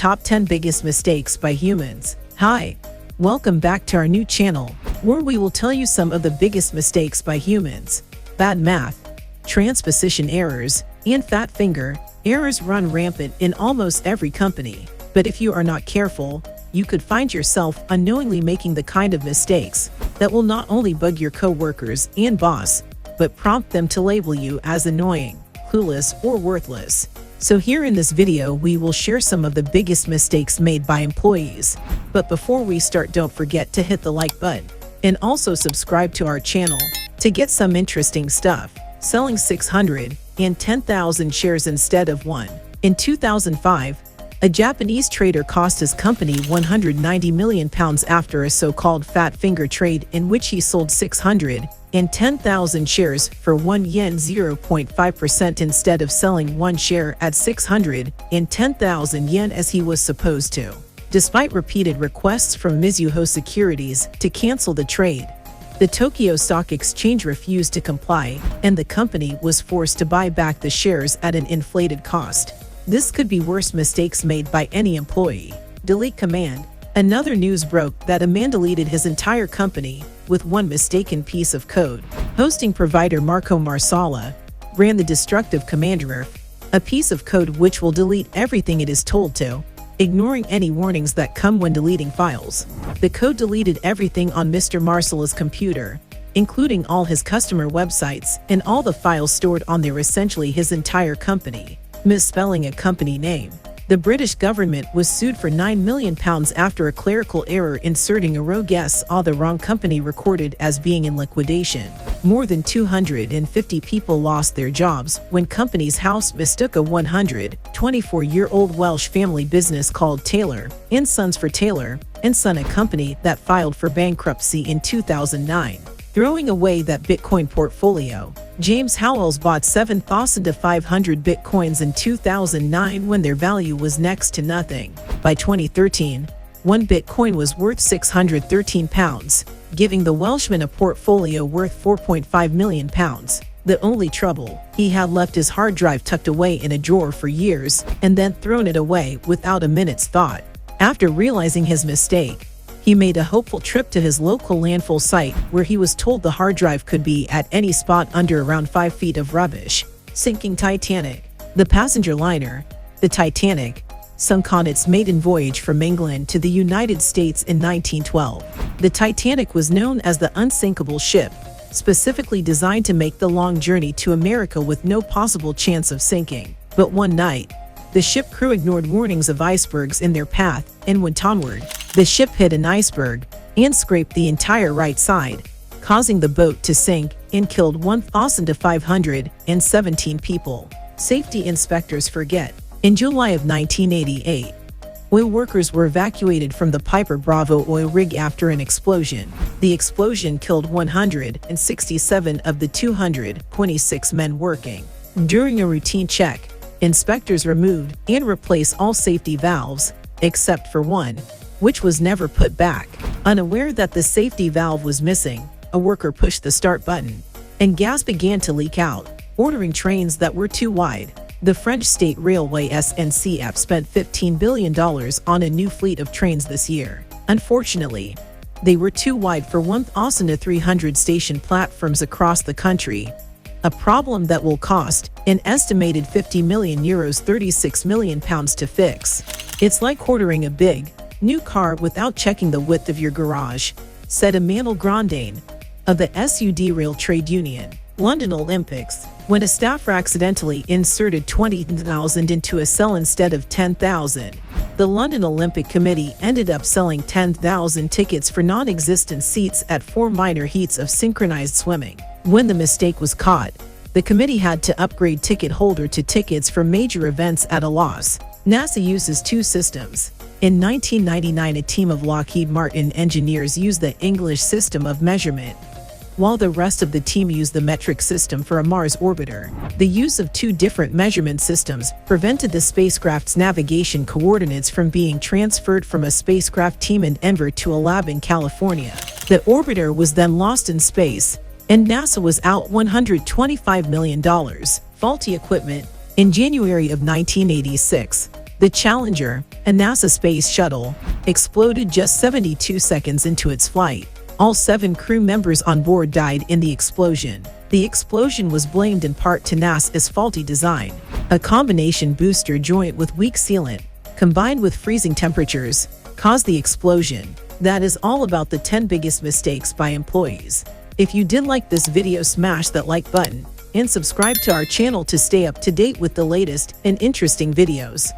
top 10 biggest mistakes by humans. Hi, welcome back to our new channel, where we will tell you some of the biggest mistakes by humans. Bad math, transposition errors, and fat finger errors run rampant in almost every company. But if you are not careful, you could find yourself unknowingly making the kind of mistakes that will not only bug your co-workers and boss, but prompt them to label you as annoying, clueless, or worthless. So here in this video, we will share some of the biggest mistakes made by employees. But before we start, don't forget to hit the like button and also subscribe to our channel to get some interesting stuff. Selling 610,000 shares instead of one. In 2005, a Japanese trader cost his company £190 million after a so-called fat finger trade in which he sold 610,000 shares for yen 0.5% instead of selling one share at 610,000 yen as he was supposed to. Despite repeated requests from Mizuho Securities to cancel the trade, the Tokyo Stock Exchange refused to comply, and the company was forced to buy back the shares at an inflated cost. This could be worst mistakes made by any employee. Delete command. Another news broke that a man deleted his entire company with one mistaken piece of code. Hosting provider Marco Marsala ran the destructive command RF, a piece of code which will delete everything it is told to, ignoring any warnings that come when deleting files. The code deleted everything on Mr. Marsala's computer, including all his customer websites and all the files stored on there, essentially his entire company. Misspelling a company name. The British government was sued for £9 million after a clerical error inserting a rogue S on the wrong company recorded as being in liquidation. More than 250 people lost their jobs when Companies House mistook a 124-year-old Welsh family business called Taylor & Sons for Taylor & Son, a company that filed for bankruptcy in 2009. Throwing away that Bitcoin portfolio. James Howells bought 7,500 Bitcoins in 2009 when their value was next to nothing. By 2013, one Bitcoin was worth £613, giving the Welshman a portfolio worth £4.5 million. The only trouble, he had left his hard drive tucked away in a drawer for years and then thrown it away without a minute's thought. After realizing his mistake, he made a hopeful trip to his local landfill site where he was told the hard drive could be at any spot under around 5 feet of rubbish. Sinking Titanic. The passenger liner, the Titanic, sunk on its maiden voyage from England to the United States in 1912. The Titanic was known as the unsinkable ship, specifically designed to make the long journey to America with no possible chance of sinking. But one night, the ship crew ignored warnings of icebergs in their path and went onward. The ship hit an iceberg and scraped the entire right side, causing the boat to sink and killed 1,517 people. Safety inspectors forget. In July of 1988, oil workers were evacuated from the Piper Bravo oil rig after an explosion. The explosion killed 167 of the 226 men working. During a routine check, inspectors removed and replaced all safety valves, except for one, which was never put back. Unaware that the safety valve was missing, a worker pushed the start button, and gas began to leak out, ordering trains that were too wide. The French state railway SNCF spent $15 billion on a new fleet of trains this year. Unfortunately, they were too wide for 1,300 station platforms across the country, a problem that will cost an estimated €50 million, £36 million to fix. It's like ordering a big, new car without checking the width of your garage, said Emmanuel Grandin of the SUD Rail Trade Union. London Olympics. When a staffer accidentally inserted 20,000 into a cell instead of 10,000, the London Olympic Committee ended up selling 10,000 tickets for non-existent seats at 4 minor heats of synchronized swimming. When the mistake was caught, the committee had to upgrade ticket holder to tickets for major events at a loss. NASA uses two systems. In 1999, a team of Lockheed Martin engineers used the English system of measurement, while the rest of the team used the metric system for a Mars orbiter. The use of two different measurement systems prevented the spacecraft's navigation coordinates from being transferred from a spacecraft team in Denver to a lab in California. The orbiter was then lost in space, and NASA was out $125 million. Faulty equipment. In January of 1986, The Challenger, a NASA space shuttle, exploded just 72 seconds into its flight. All 7 crew members on board died in the explosion. The explosion was blamed in part to NASA's faulty design. A combination booster joint with weak sealant, combined with freezing temperatures, caused the explosion. That is all about the 10 biggest mistakes by employees. If you did like this video, smash that like button and subscribe to our channel to stay up to date with the latest and interesting videos.